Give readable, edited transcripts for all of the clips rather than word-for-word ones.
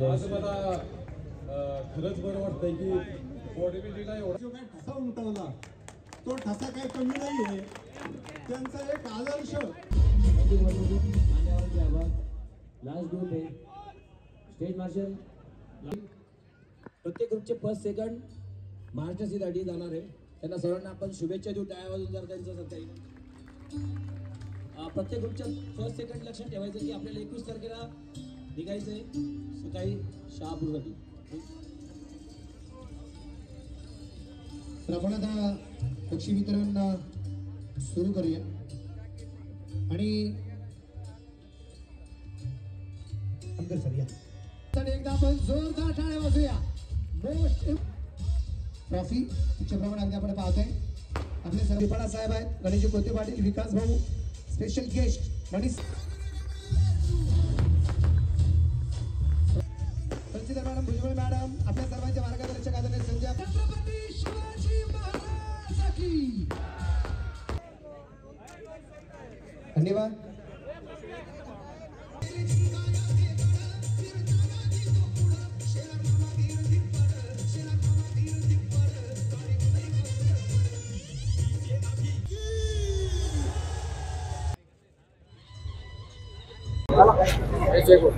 आज मला खरंच बरं वाटतंय की बॉडी बिल्डिंगला एवढा जो काय ठसा उमटवला तो ठसा काही कमी नाहीये. त्यांचा एक आदर्श लास्ट ग्रुप आहे स्टेज मार्शल. प्रत्येक ग्रुपचे फर्स्ट सेकंड महाराष्ट्रासाठी जाणार आहे. त्यांना सर्वांना आपण शुभेच्छा देऊ. टाळ्या वाजवून जर त्यांचं सकाळी प्रत्येक ग्रुपच्या फर्स्ट सेकंड लक्षात ठेवायचं की आपल्याला 21 तारखेला निघायचंय सकाळी शहापूरसाठी. तर आपण आता बक्षीस वितरण सुरू करूया आणि एकदा आपण जोरदार टाळ्या वाजूया. मोस्ट ट्रॉफी चित्रप्रमाणे अगदी आपण पाहतोय आपले सर्व साहेब आहेत, गणेशजी कोते पाटील, विकास भाऊ, special guest Manish madam, Bhujbal madam, आपल्या सर्वांच्या मार्गदर्शक आदरणीय संजय छत्रपती शिवाजी महाराज की धन्यवाद.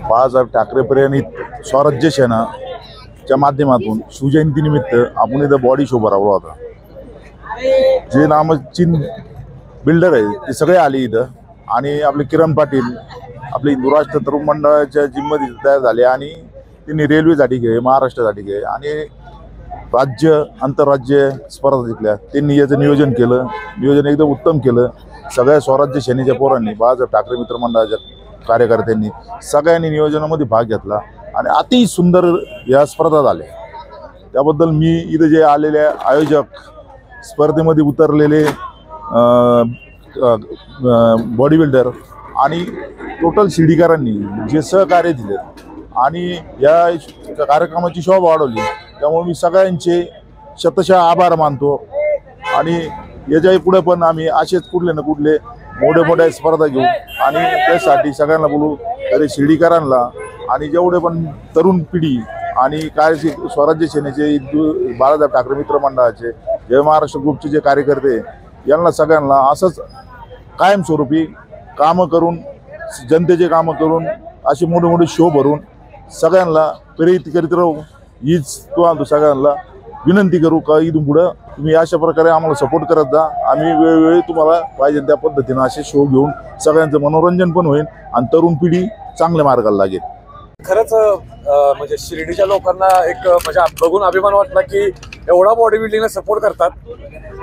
बाळासाहेब ठाकरे प्रेरित स्वराज्य सेनाच्या माध्यमातून शिवजयंतीनिमित्त आपण इथं बॉडी शो भरवला होता. जे नामचीन बिल्डर आहे ते सगळे आले इथं आणि आपले किरण पाटील आपले हिंदू राष्ट्र तरुण मंडळाच्या जिममध्ये तयार झाले आणि त्यांनी रेल्वेसाठी घे, महाराष्ट्रासाठी घे आणि राज्य आंतरराज्य स्पर्धा जिंकल्या. त्यांनी याचं नियोजन केलं, नियोजन एकदम उत्तम केलं. सगळ्या स्वराज्य सेनेच्या पोरांनी, बाळासाहेब ठाकरे मित्र मंडळाच्या कार्यकर्त्यांनी सगळ्यांनी नियोजनामध्ये भाग घेतला आणि अति सुंदर या स्पर्धा झाल्या. त्याबद्दल मी इथं जे आलेले आयोजक, स्पर्धेमध्ये उतरलेले बॉडी बिल्डर आणि टोटल शिडीकरांनी जे सहकार्य दिले आणि या कार्यक्रमाची शोभा वाढवली, त्यामुळे मी सगळ्यांचे शतशः आभार मानतो. आणि याच्या पुढे पण आम्ही असेच कुठले ना कुठले मोठ्या स्पर्धा घेऊ आणि त्यासाठी सगळ्यांना बोलू. तरी शिर्डीकरांना आणि जेवढे पण तरुण पिढी आणि स्वराज्य सेनेचे, बाळासाहेब ठाकरे मित्र मंडळाचे, जय महाराष्ट्र ग्रुपचे जे कार्यकर्ते, यांना सगळ्यांना असंच कायमस्वरूपी कामं करून, जनतेचे कामं करून, असे मोठे मोठे शो भरून सगळ्यांना प्रेरित करीत राहू हीच तो सगळ्यांना विनंती करू का इथून पुढं तुम्ही अशा प्रकारे आम्हाला सपोर्ट करत जा. आम्ही वेळोवेळी तुम्हाला पाहिजे त्या पद्धतीनं असे शो घेऊन सगळ्यांचं मनोरंजन पण होईल आणि तरुण पिढी चांगल्या मार्गाला लागेल. खरंच म्हणजे शिर्डीच्या लोकांना एक म्हणजे बघून अभिमान वाटला की एवढा बॉडी बिल्डिंगला सपोर्ट करतात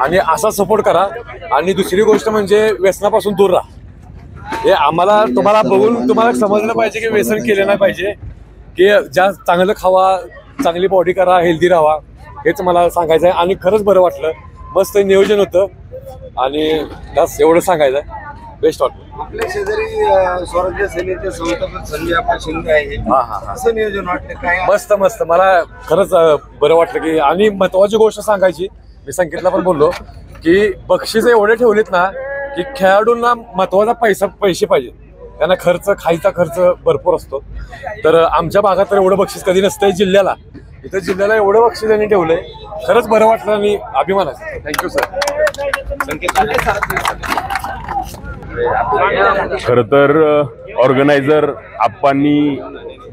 आणि असा सपोर्ट करा. आणि दुसरी गोष्ट म्हणजे व्यसनापासून दूर राहा. हे आम्हाला तुम्हाला बघून तुम्हाला समजलं पाहिजे की व्यसन केलं नाही पाहिजे, की ज्या चांगलं खावा, चांगली बॉडी करा, हेल्दी राहा, हेच मला सांगायचं आहे. आणि खरंच बरं वाटलं, मस्त नियोजन होतं आणि बस एवढं सांगायचं आहे. बेस्ट वाटलं. आपल्या शेजारी स्वराज्य सेनेचे संस्थापक संजय आपण शिंदे आहे. असं नियोजन वाटतं काय? मस्त मस्त, मला खरंच बरं वाटलं की. आणि महत्वाची गोष्ट सांगायची, मी संकेतला पण बोललो की बक्षीस एवढे ठेवलेत ना की खेळाडूंना महत्वाचा पैसे पाहिजे. त्यांना खायचा खर्च भरपूर असतो. तर आमच्या भागात तर एवढं बक्षीस कधी नसतंय जिल्ह्याला. इथं जिल्ह्याला एवढं बक्षीस त्यांनी ठेवलंय, खरंच बरं वाटलं आणि अभिमानाचं. Thank you sir. खरं तर ऑर्गनायझर आप्पांनी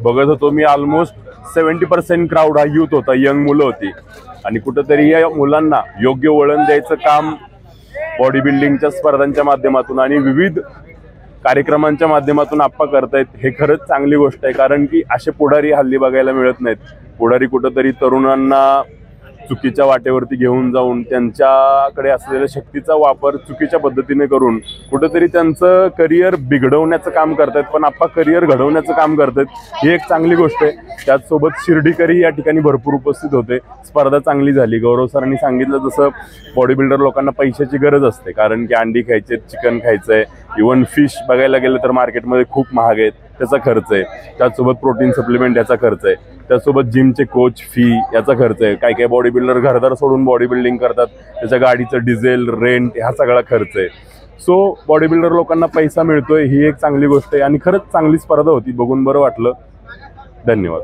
बघत होतो मी, ऑलमोस्ट 70% क्राऊड हा यूथ होता, यंग मुलं होती. आणि कुठंतरी या मुलांना योग्य वळण द्यायचं काम बॉडी बिल्डिंगच्या स्पर्धांच्या माध्यमातून आणि विविध कार्यक्रमांच्या माध्यमातून आप्पा करतायत. हे खरंच चांगली गोष्ट आहे, कारण की असे पुढारी हल्ली बघायला मिळत नाहीत. पुढारी कुठंतरी तरुणांना चुकीच्या वाटेवरती घेऊन जाऊन त्यांच्याकडे असलेल्या शक्तीचा वापर चुकीच्या पद्धतीने करून कुठंतरी त्यांचं करिअर बिघडवण्याचं काम करतात. पण आप्पा करिअर घडवण्याचं काम करतात, ही एक चांगली गोष्ट आहे. त्याचसोबत शिर्डीकरही या ठिकाणी भरपूर उपस्थित होते. स्पर्धा चांगली झाली. गौरव सरांनी सांगितलं तसं बॉडी बिल्डर लोकांना पैशाची गरज असते, कारण की अंडी खायचे, चिकन खायचं आहे, इव्हन फिश बघायला गेलं तर मार्केटमध्ये खूप महाग आहेत, त्याचा खर्च आहे. त्याचसोबत प्रोटीन सप्लिमेंट याचा खर्च आहे. त्यासोबत जिमचे कोच फी याचा खर्च आहे. काही काही बॉडी बिल्डर घरदार सोडून बॉडी बिल्डिंग करतात, त्याच्या गाडीचं डिझेल, रेंट हा सगळा खर्च आहे. सो बॉडी बिल्डर लोकांना पैसा मिळतोय, ही एक चांगली गोष्ट आहे आणि खरंच चांगली स्पर्धा होती, बघून बरं वाटलं. धन्यवाद.